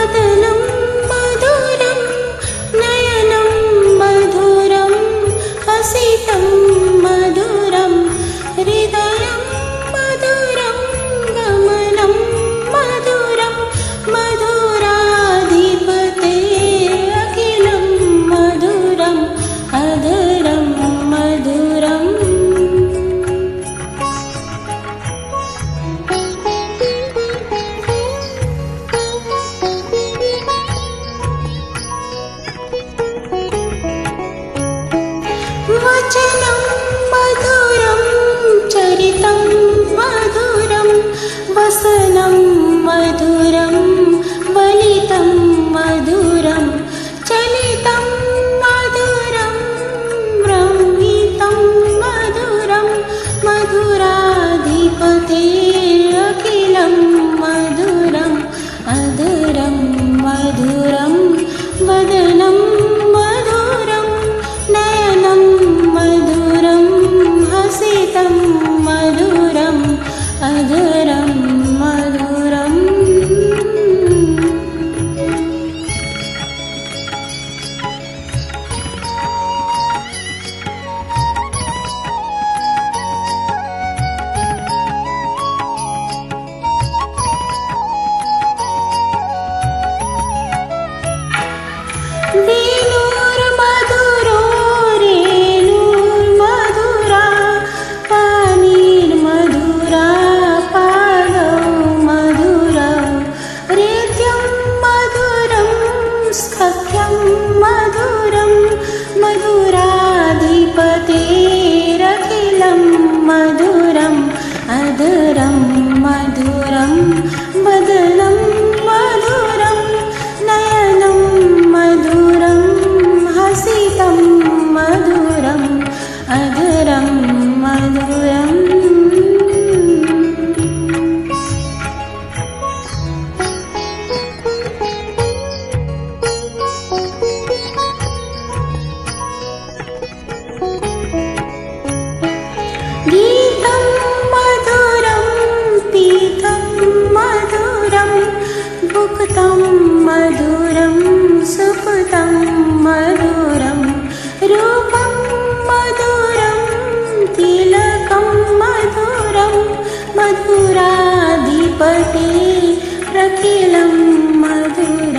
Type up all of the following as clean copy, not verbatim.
वदनं मधुरं नयनं मधुरं हसितं मधुरं हृदयं मधुरं गमनं मधुरं मधुराधिपते अखिलं मधुरम् अधरं मधुरम् वचनं मधुरं चरितं मधुरं वसनं मधुरं वलितं मधुरं चलितं मधुरं रमितं मधुरं मधुराधिपते अखिलं मधुरम् अधरं मधुरं वदनं मधुरं नयनं मधुरं हसितं मधुरम् अधरं मधुरम् वेणुर्मधुरो रेणुर्मधुरा पाणिर्मधुरा पादौ मधुरौ रेत्यं मधुरं सख्यं मधुरं मधुराधिपतेरखिलं मधुरम् अधरं मधुरं वदनं मधुरं नयनं मधुरं हसितं मधुरम् अधरं मधुरम् गीतं मधुरं पीतं मधुरं भुक्तं मधुरं सुखतं मधुरं रूपं मधुरं तिलकं मधुरं मधुराधिपते प्रखिलं मधुर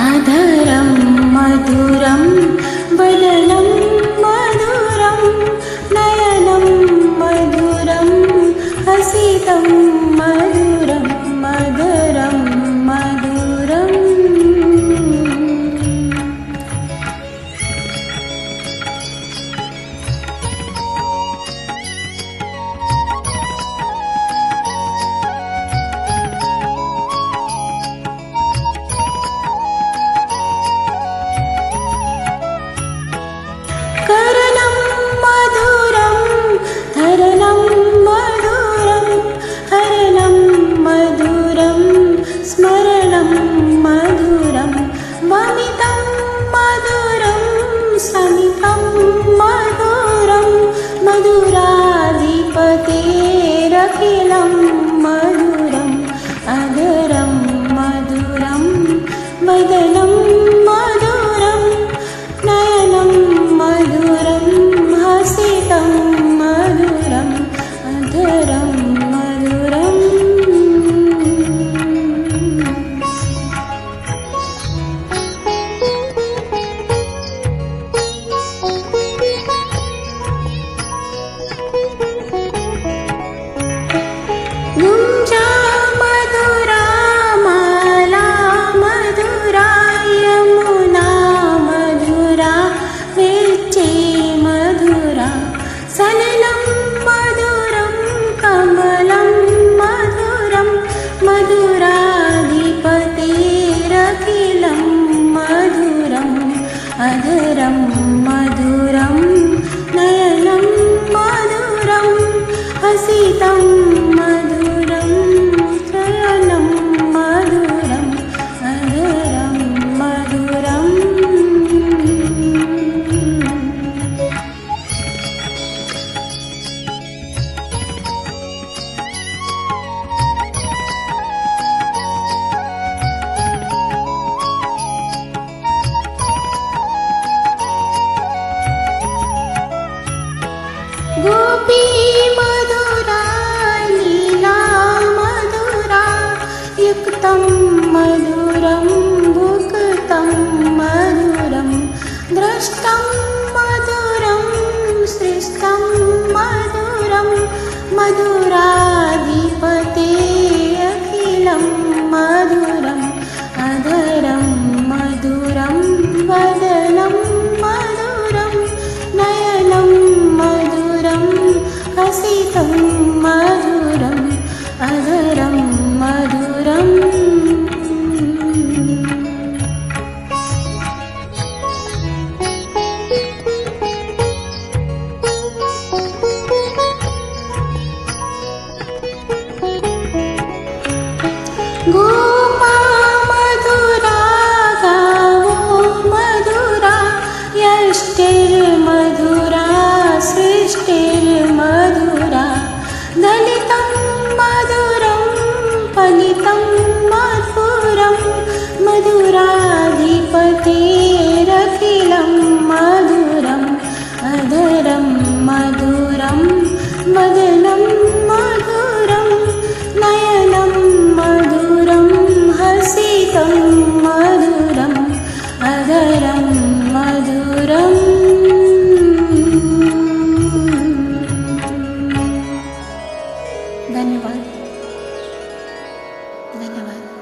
अधरं मधुरं वदनं मधुरं नयनं मधुरं हसितं मधुरं मधुरं मधुरम् करणं मधुरं हरणं मधुरं हरणं मधुरं स्मरणं मधुरं वमितं मधुरं समितं मधुरं मधुराधिपतेरखिलं मधुरम् अधरं मधुरं वदनं मधुरं नयनं मधुरं हसितं मधुरम् अधरं मधुरम् गुञ्जा मधुरा माला मधुराय धन्यवाद. धन्यवाद.